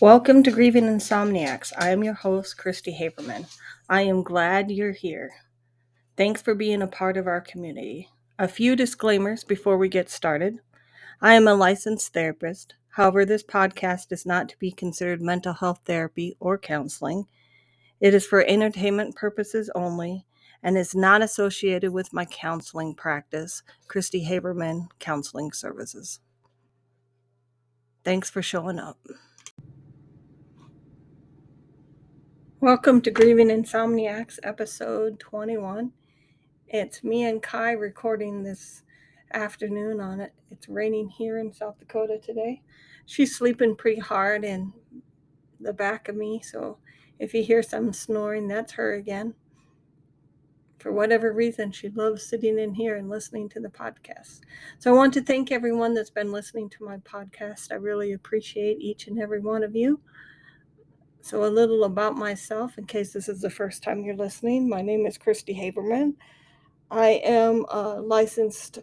Welcome to Grieving Insomaniacs. I am your host, Christy Haberman. I am glad you're here. Thanks for being a part of our community. A few disclaimers before we get started. I am a licensed therapist. However, this podcast is not to be considered mental health therapy or counseling. It is for entertainment purposes only and is not associated with my counseling practice, Christy Haberman Counseling Services. Thanks for showing up. Welcome to Grieving Insomniacs, episode 21. It's me and Kai recording this afternoon on it. It's raining here in South Dakota today. She's sleeping pretty hard in the back of me, so if you hear some snoring, that's her again. For whatever reason, she loves sitting in here and listening to the podcast. So I want to thank everyone that's been listening to my podcast. I really appreciate each and every one of you. So a little about myself, in case this is the first time you're listening. My name is Christy Haberman. I am a licensed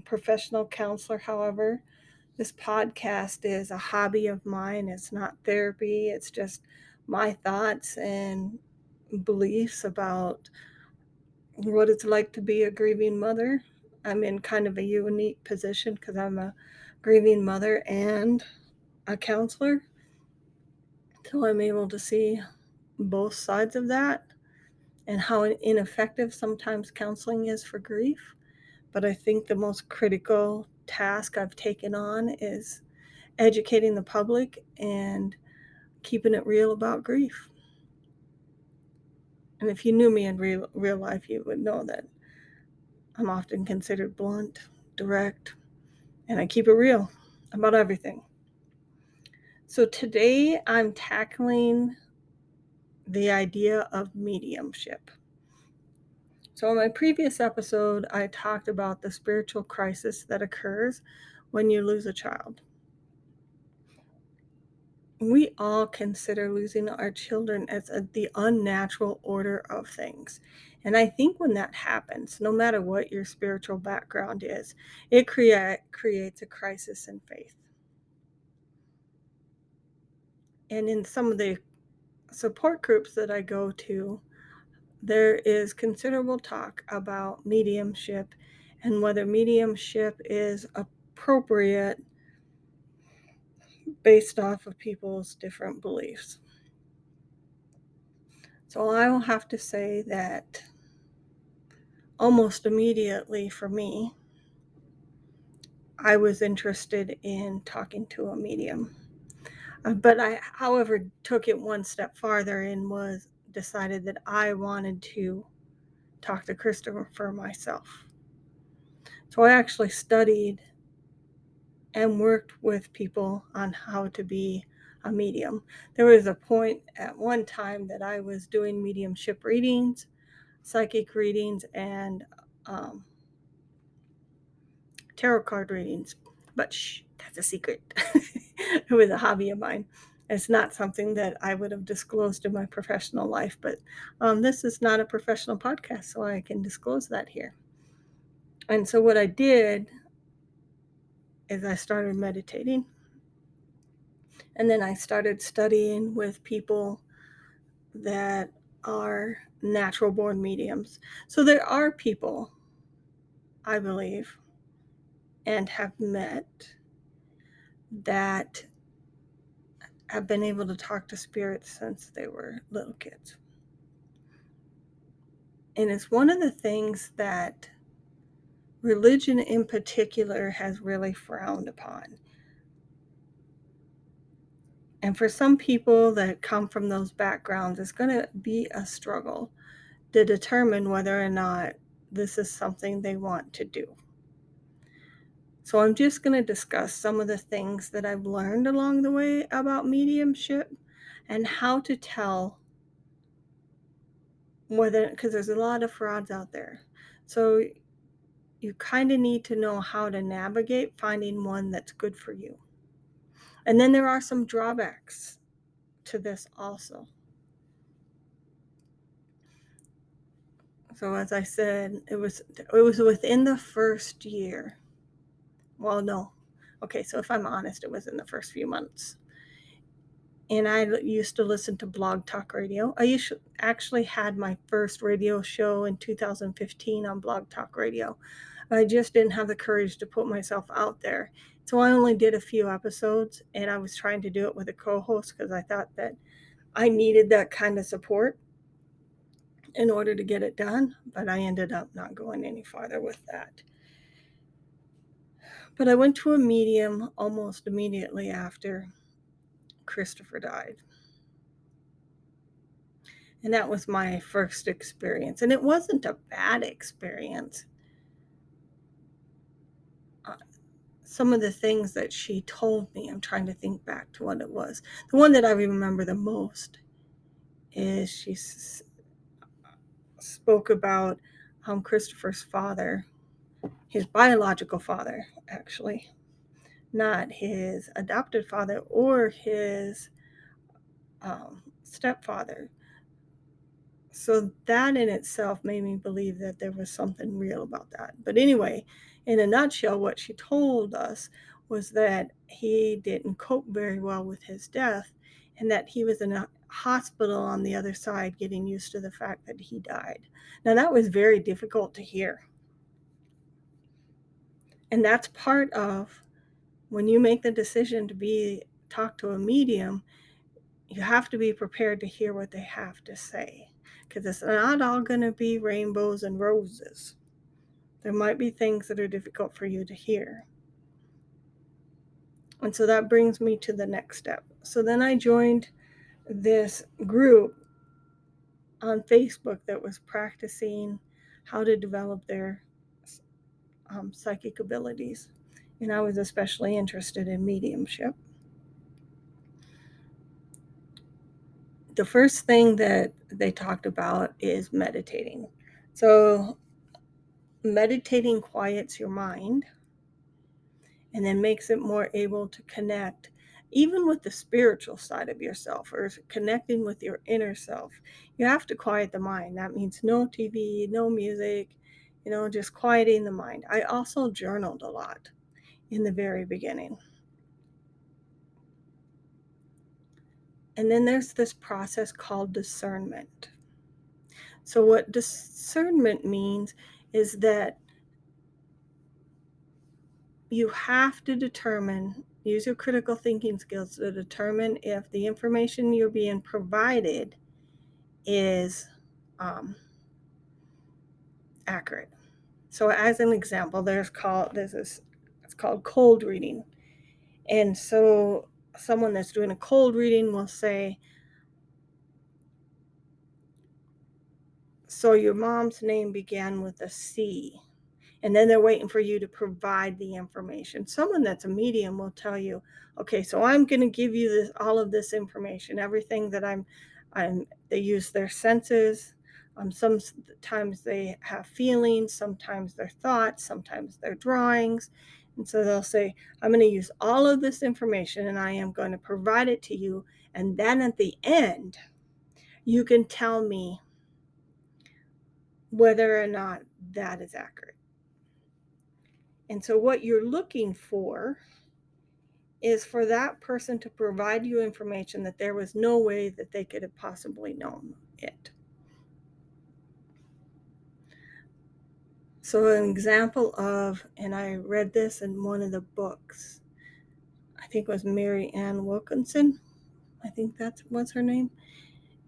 professional counselor. However, this podcast is a hobby of mine. It's not therapy. It's just my thoughts and beliefs about what it's like to be a grieving mother. I'm in kind of a unique position because I'm a grieving mother and a counselor. So I'm able to see both sides of that and how ineffective sometimes counseling is for grief. But I think the most critical task I've taken on is educating the public and keeping it real about grief. And if you knew me in real life, you would know that I'm often considered blunt, direct, and I keep it real about everything. So today I'm tackling the idea of mediumship. So in my previous episode, I talked about the spiritual crisis that occurs when you lose a child. We all consider losing our children as the unnatural order of things. And I think when that happens, no matter what your spiritual background is, it creates a crisis in faith. And in some of the support groups that I go to, there is considerable talk about mediumship and whether mediumship is appropriate based off of people's different beliefs. So I will have to say that almost immediately for me, I was interested in talking to a medium. But I, however, took it one step farther and decided that I wanted to talk to Christopher myself. So I actually studied and worked with people on how to be a medium. There was a point at one time that I was doing mediumship readings, psychic readings, and tarot card readings. But that's a secret. It was a hobby of mine. It's not something that I would have disclosed in my professional life, but this is not a professional podcast, so I can disclose that here. And so what I did is I started meditating, and then I started studying with people that are natural born mediums. So there are people, I believe, and have met that have been able to talk to spirits since they were little kids. And it's one of the things that religion in particular has really frowned upon. And for some people that come from those backgrounds, it's going to be a struggle to determine whether or not this is something they want to do. So I'm just going to discuss some of the things that I've learned along the way about mediumship and how to tell whether, because there's a lot of frauds out there. So you kind of need to know how to navigate finding one that's good for you. And then there are some drawbacks to this also. So as I said, it was within the first year. Well, no, Okay, so if I'm honest, it was in the first few months. And I used to listen to Blog Talk Radio. I actually had my first radio show in 2015 on Blog Talk Radio. I just didn't have the courage to put myself out there. So I only did a few episodes, and I was trying to do it with a co-host because I thought that I needed that kind of support in order to get it done, but I ended up not going any farther with that. But I went to a medium almost immediately after Christopher died. And that was my first experience. And it wasn't a bad experience. Some of the things that she told me, I'm trying to think back to what it was. The one that I remember the most is she spoke about Christopher's father, his biological father, actually, not his adopted father or his stepfather. So that in itself made me believe that there was something real about that. But anyway, in a nutshell, what she told us was that he didn't cope very well with his death and that he was in a hospital on the other side getting used to the fact that he died. Now, that was very difficult to hear. And that's part of when you make the decision to talk to a medium, you have to be prepared to hear what they have to say, because it's not all going to be rainbows and roses. There might be things that are difficult for you to hear. And so that brings me to the next step. So then I joined this group on Facebook that was practicing how to develop their psychic abilities. And I was especially interested in mediumship. The first thing that they talked about is meditating. So meditating quiets your mind and then makes it more able to connect even with the spiritual side of yourself or connecting with your inner self. You have to quiet the mind. That means no TV, no music, just quieting the mind. I also journaled a lot in the very beginning. And then there's this process called discernment. So what discernment means is that you have to use your critical thinking skills to determine if the information you're being provided is accurate. So as an example, it's called cold reading. And so someone that's doing a cold reading will say, so your mom's name began with a C. And then they're waiting for you to provide the information. Someone that's a medium will tell you, okay, so I'm going to give you all of this information, everything that they use their senses. Sometimes they have feelings, sometimes their thoughts, sometimes their drawings. And so they'll say, I'm going to use all of this information and I am going to provide it to you. And then at the end, you can tell me whether or not that is accurate. And so what you're looking for is for that person to provide you information that there was no way that they could have possibly known it. So an example and I read this in one of the books, I think it was Mary Ann Wilkinson. I think that was her name.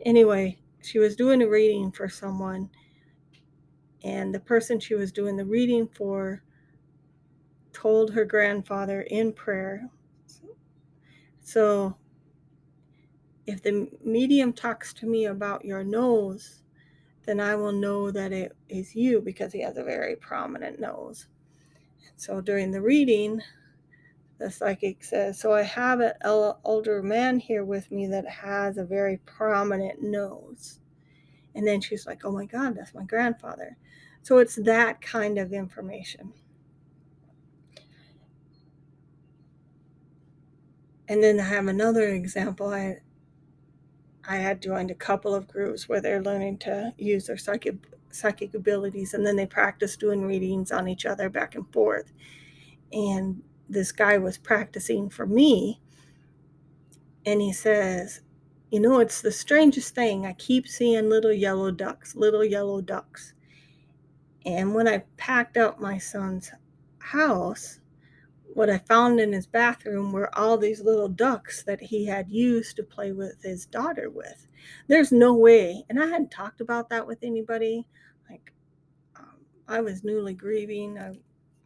Anyway, she was doing a reading for someone, and the person she was doing the reading for told her grandfather in prayer, so if the medium talks to me about your nose, then I will know that it is you, because he has a very prominent nose. So during the reading, the psychic says, so I have an older man here with me that has a very prominent nose. And then she's like, oh my God, that's my grandfather. So it's that kind of information. And then I have another example. I had joined a couple of groups where they're learning to use their psychic abilities, and then they practice doing readings on each other back and forth. And this guy was practicing for me, and he says, it's the strangest thing. I keep seeing little yellow ducks. And when I packed up my son's house, what I found in his bathroom were all these little ducks that he had used to play with his daughter with. There's no way, and I hadn't talked about that with anybody. Like, I was newly grieving.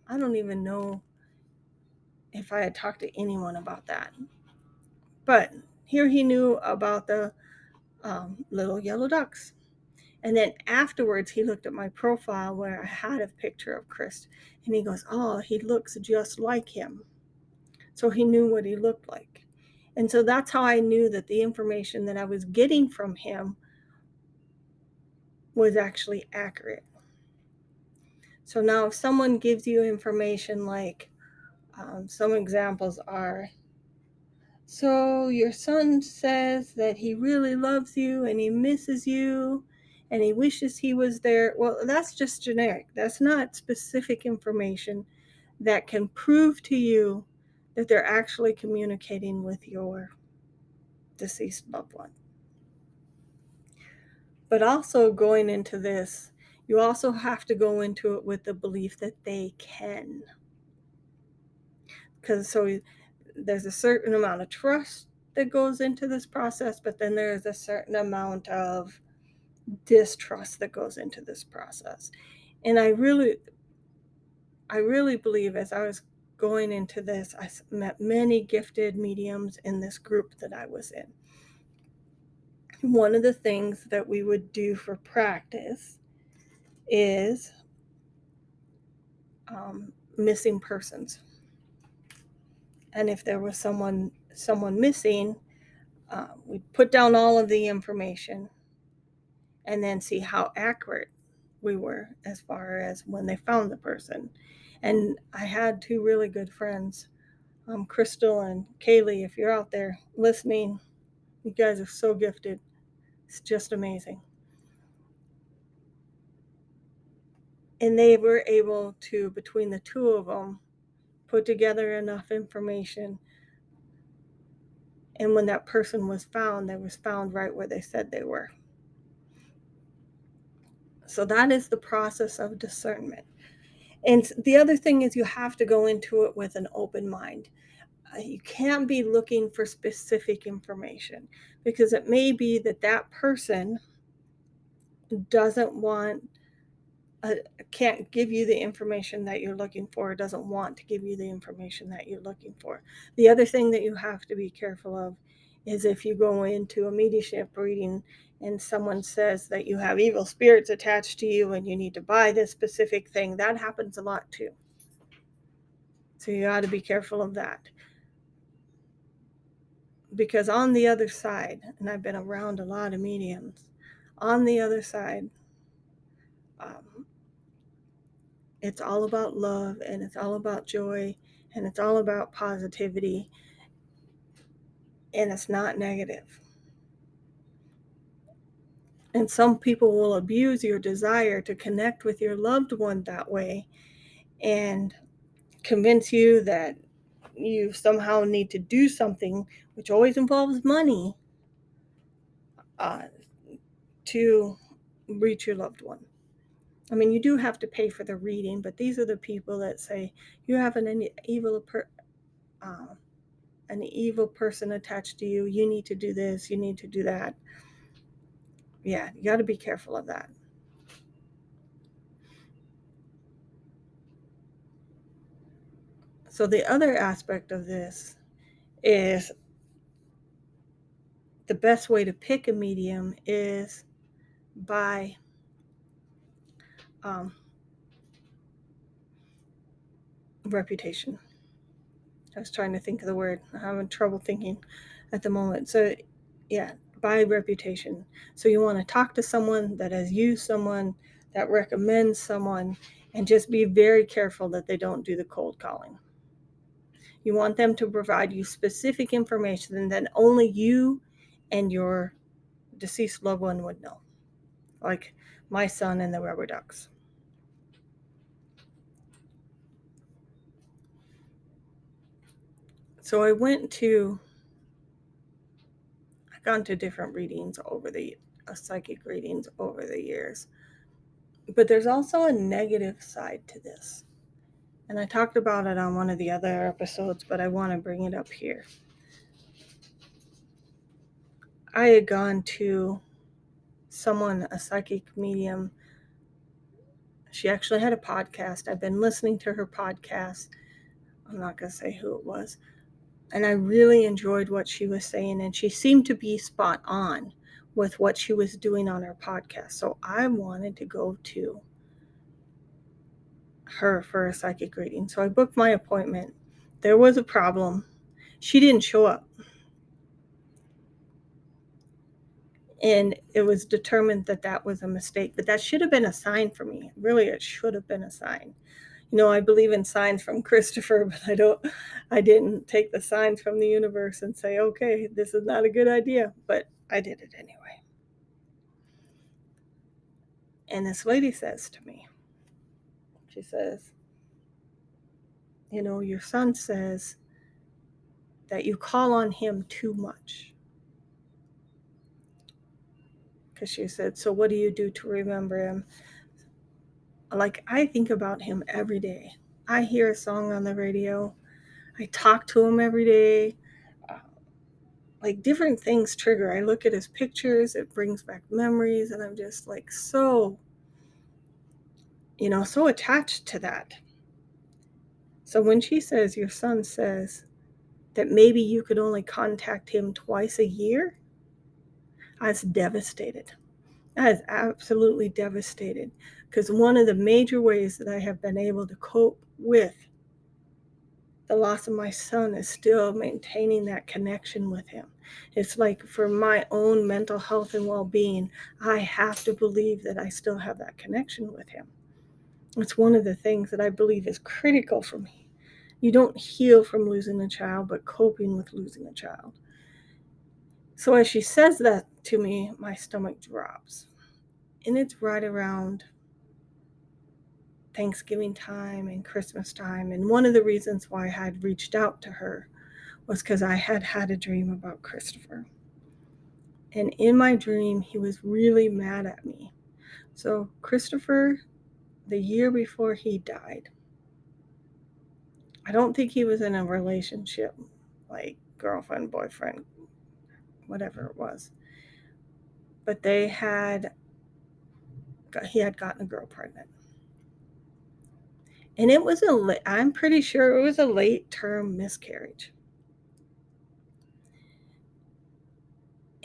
I don't even know if I had talked to anyone about that. But here he knew about the little yellow ducks. And then afterwards, he looked at my profile where I had a picture of Chris, and he goes, "Oh, he looks just like him." So he knew what he looked like. And so that's how I knew that the information that I was getting from him was actually accurate. So now if someone gives you information like, some examples are, so your son says that he really loves you and he misses you and he wishes he was there. Well, that's just generic. That's not specific information that can prove to you that they're actually communicating with your deceased loved one. But also going into this, you also have to go into it with the belief that they can. Because so there's a certain amount of trust that goes into this process, but then there's a certain amount of distrust that goes into this process. And I really believe, as I was going into this, I met many gifted mediums in this group that I was in. One of the things that we would do for practice is missing persons. And if there was someone missing, we'd put down all of the information and then see how accurate we were as far as when they found the person. And I had two really good friends, Crystal and Kaylee. If you're out there listening, you guys are so gifted. It's just amazing. And they were able to, between the two of them, put together enough information. And when that person was found, they was found right where they said they were. So that is the process of discernment. And the other thing is you have to go into it with an open mind. You can't be looking for specific information because it may be that person doesn't want, can't give you the information that you're looking for, doesn't want to give you the information that you're looking for. The other thing that you have to be careful of is if you go into a mediumship reading and someone says that you have evil spirits attached to you and you need to buy this specific thing. That happens a lot too. So you got to be careful of that. Because on the other side, and I've been around a lot of mediums, on the other side, it's all about love and it's all about joy and it's all about positivity, and it's not negative. And some people will abuse your desire to connect with your loved one that way and convince you that you somehow need to do something, which always involves money, to reach your loved one. I mean, you do have to pay for the reading, but these are the people that say you have an evil person attached to you. You need to do this. You need to do that. Yeah, you got to be careful of that. So the other aspect of this is the best way to pick a medium is by reputation. I was trying to think of the word. I'm having trouble thinking at the moment. So yeah, by reputation. So you want to talk to someone that has used someone, that recommends someone, and just be very careful that they don't do the cold calling. You want them to provide you specific information and then only you and your deceased loved one would know. Like my son and the rubber ducks. So I've gone to different readings psychic readings over the years. But there's also a negative side to this. And I talked about it on one of the other episodes, but I want to bring it up here. I had gone to a psychic medium. She actually had a podcast. I've been listening to her podcast. I'm not going to say who it was. And I really enjoyed what she was saying. And she seemed to be spot on with what she was doing on her podcast. So I wanted to go to her for a psychic reading. So I booked my appointment. There was a problem. She didn't show up. And it was determined that that was a mistake. But that should have been a sign for me. Really, it should have been a sign. I believe in signs from Christopher, but I didn't take the signs from the universe and say, okay, this is not a good idea. But I did it anyway. And this lady says to me, she says, your son says that you call on him too much. Because she said, so what do you do to remember him? Like, I think about him every day. I hear a song on the radio. I talk to him every day. Like, different things trigger. I look at his pictures. It brings back memories. And I'm just like so attached to that. So when she says, your son says that maybe you could only contact him twice a year, I was devastated. I was absolutely devastated, because one of the major ways that I have been able to cope with the loss of my son is still maintaining that connection with him. It's like, for my own mental health and well-being, I have to believe that I still have that connection with him. It's one of the things that I believe is critical for me. You don't heal from losing a child, but coping with losing a child. So as she says that to me, my stomach drops. And it's right around Thanksgiving time and Christmas time. And one of the reasons why I had reached out to her was because I had had a dream about Christopher. And in my dream, he was really mad at me. So Christopher, the year before he died, I don't think he was in a relationship, like girlfriend, boyfriend, whatever it was. But he had gotten a girl pregnant. And it was I'm pretty sure it was a late-term miscarriage.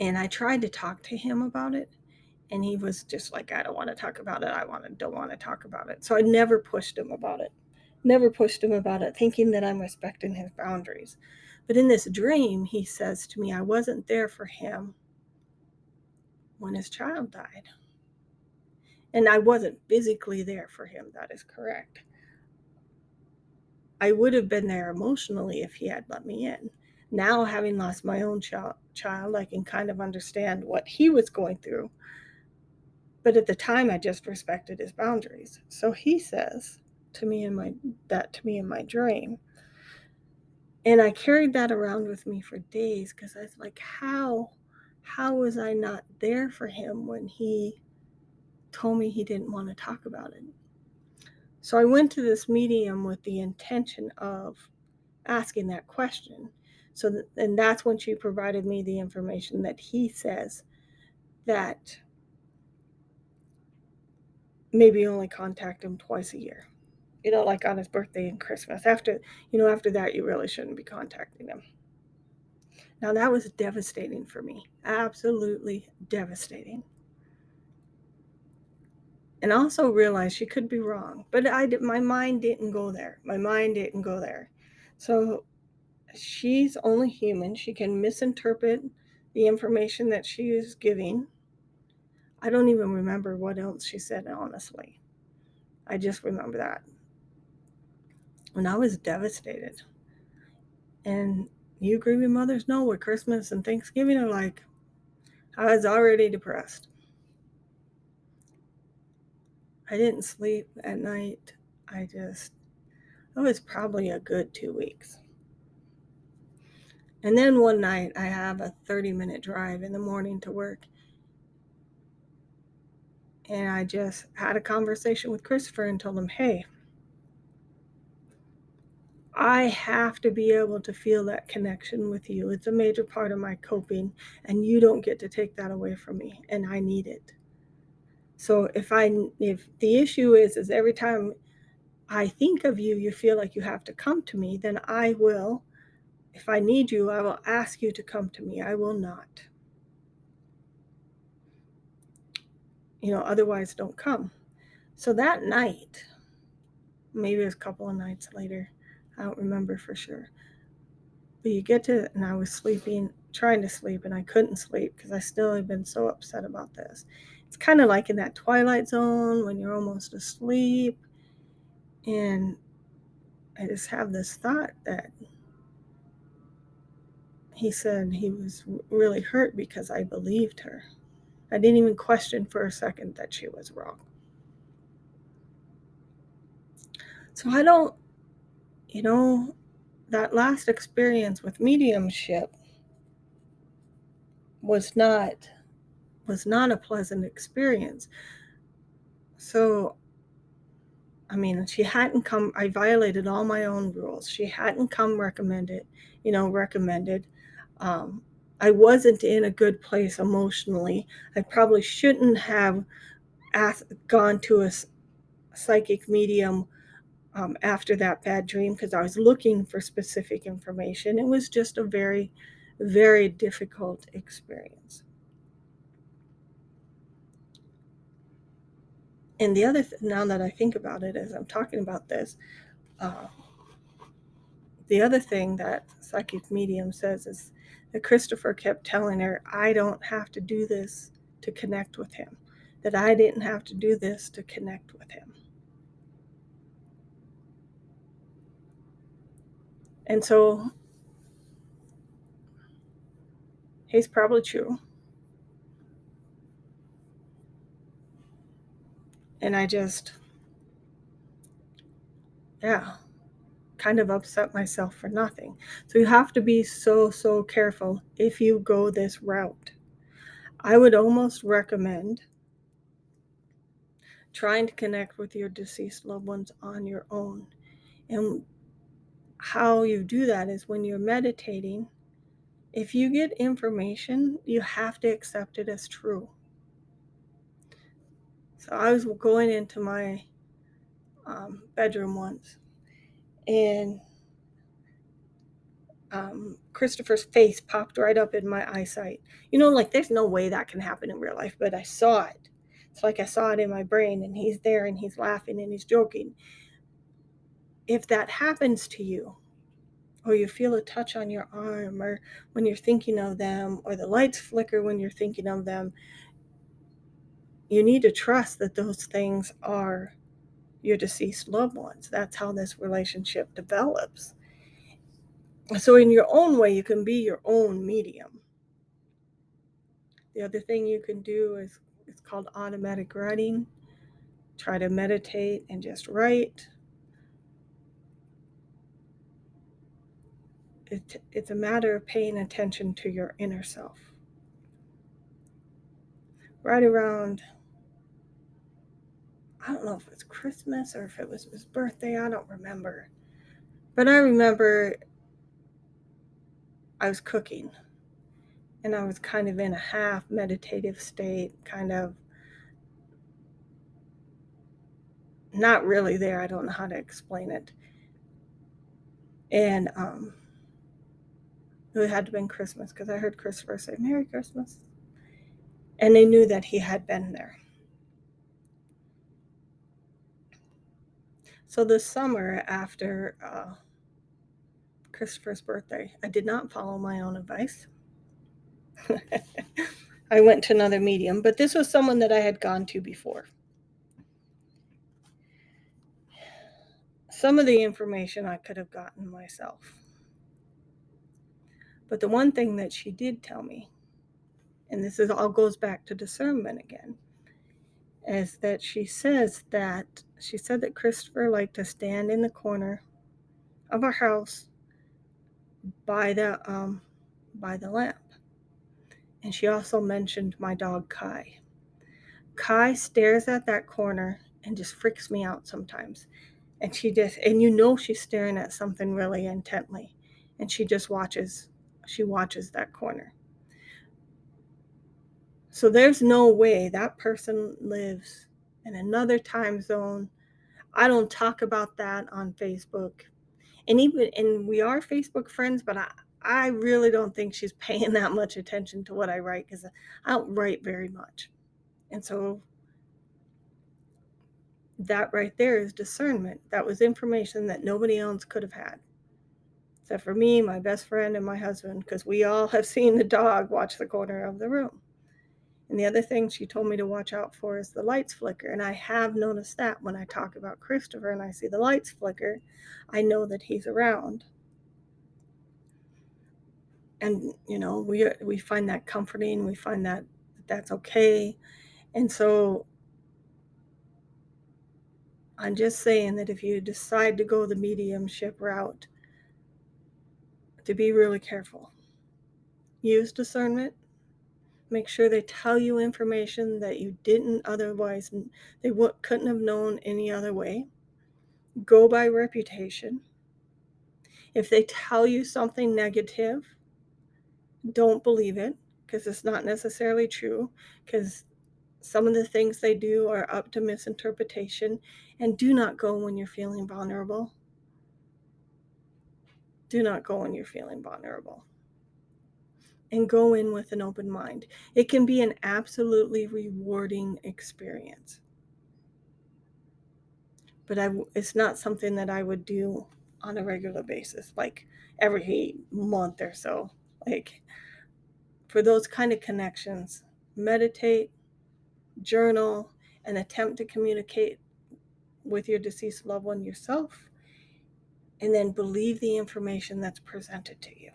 And I tried to talk to him about it, and he was just like, I don't want to talk about it. Don't want to talk about it. So I never pushed him about it. Thinking that I'm respecting his boundaries. But in this dream, he says to me, I wasn't there for him when his child died. And I wasn't physically there for him. That is correct. I would have been there emotionally if he had let me in. Now, having lost my own child, I can kind of understand what he was going through. But at the time, I just respected his boundaries. So he says to me in my dream. And I carried that around with me for days, because I was like, how was I not there for him when he told me he didn't want to talk about it? So I went to this medium with the intention of asking that question. And that's when she provided me the information that he says that maybe only contact him twice a year. Like on his birthday and Christmas. After that, you really shouldn't be contacting him. Now, that was devastating for me. Absolutely devastating. And I also realized she could be wrong. But my mind didn't go there. So she's only human. She can misinterpret the information that she is giving. I don't even remember what else she said, honestly. I just remember that. And I was devastated. And you grieving mothers know what Christmas and Thanksgiving are like. I was already depressed. I didn't sleep at night. It was probably a good 2 weeks. And then one night I have a 30-minute drive in the morning to work. And I just had a conversation with Christopher and told him, hey, I have to be able to feel that connection with you. It's a major part of my coping, and you don't get to take that away from me, and I need it. So if the issue is every time I think of you, you feel like you have to come to me, then I will. If I need you, I will ask you to come to me. I will not. Otherwise don't come. So that night, maybe it was a couple of nights later, I don't remember for sure. But you get to, and I was sleeping, trying to sleep, and I couldn't sleep because I still had been so upset about this. It's kind of like in that twilight zone when you're almost asleep. And I just have this thought that he said he was really hurt because I believed her. I didn't even question for a second that she was wrong. So I don't, that last experience with mediumship was not a pleasant experience. So, she hadn't come, I violated all my own rules. She hadn't come recommended. I wasn't in a good place emotionally. I probably shouldn't have gone to a psychic medium after that bad dream because I was looking for specific information. It was just a very, very difficult experience. And the other now that I think about it as I'm talking about this, the other thing that psychic medium says is that Christopher kept telling her, I don't have to do this to connect with him, that I didn't have to do this to connect with him. And so he's probably true. And I just, kind of upset myself for nothing. So you have to be so, so careful if you go this route. I would almost recommend trying to connect with your deceased loved ones on your own. And how you do that is when you're meditating, if you get information, you have to accept it as true. So I was going into my bedroom once, and Christopher's face popped right up in my eyesight. There's no way that can happen in real life, but I saw it. It's like I saw it in my brain, and he's there, and he's laughing, and he's joking. If that happens to you, or you feel a touch on your arm, or when you're thinking of them, or the lights flicker when you're thinking of them, you need to trust that those things are your deceased loved ones. That's how this relationship develops. So in your own way, you can be your own medium. The other thing you can do is, it's called automatic writing. Try to meditate and just write. It's a matter of paying attention to your inner self. Right around, I don't know if it was Christmas or if it was his birthday, I don't remember. But I remember I was cooking, and I was kind of in a half meditative state, kind of not really there. I don't know how to explain it. And it had to have been Christmas because I heard Christopher say, Merry Christmas. And they knew that he had been there. So this summer after Christopher's birthday, I did not follow my own advice. I went to another medium, but this was someone that I had gone to before. Some of the information I could have gotten myself. But the one thing that she did tell me, and this all goes back to discernment again, is that she said that Christopher liked to stand in the corner of our house by the by the lamp. And she also mentioned my dog, Kai. Kai stares at that corner and just freaks me out sometimes. And she's staring at something really intently. And she watches that corner. So there's no way that person lives in another time zone. I don't talk about that on Facebook. And we are Facebook friends, but I really don't think she's paying that much attention to what I write, because I don't write very much. And so that right there is discernment. That was information that nobody else could have had, except for me, my best friend, and my husband, because we all have seen the dog watch the corner of the room. And the other thing she told me to watch out for is the lights flicker. And I have noticed that when I talk about Christopher and I see the lights flicker, I know that he's around. And, we find that comforting. We find that that's okay. And so I'm just saying that if you decide to go the mediumship route, to be really careful. Use discernment. Make sure they tell you information that you didn't otherwise, they couldn't have known any other way. Go by reputation. If they tell you something negative, don't believe it, because it's not necessarily true, because some of the things they do are up to misinterpretation. And do not go when you're feeling vulnerable. Do not go when you're feeling vulnerable. And go in with an open mind. It can be an absolutely rewarding experience. But it's not something that I would do on a regular basis, like every month or so. Like, for those kind of connections, meditate, journal, and attempt to communicate with your deceased loved one yourself, and then believe the information that's presented to you.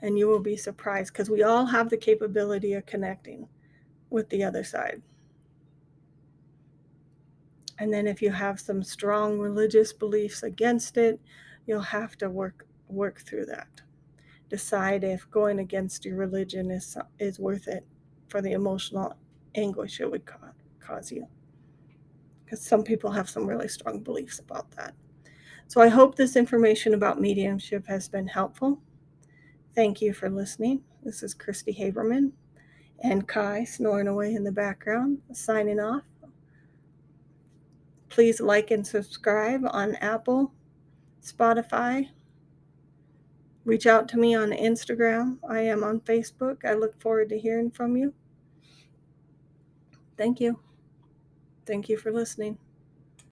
And you will be surprised, because we all have the capability of connecting with the other side. And then if you have some strong religious beliefs against it, you'll have to work through that. Decide if going against your religion is worth it for the emotional anguish it would cause you. Because some people have some really strong beliefs about that. So I hope this information about mediumship has been helpful. Thank you for listening. This is Christy Haberman and Kai snoring away in the background, signing off. Please like and subscribe on Apple, Spotify. Reach out to me on Instagram. I am on Facebook. I look forward to hearing from you. Thank you. Thank you for listening.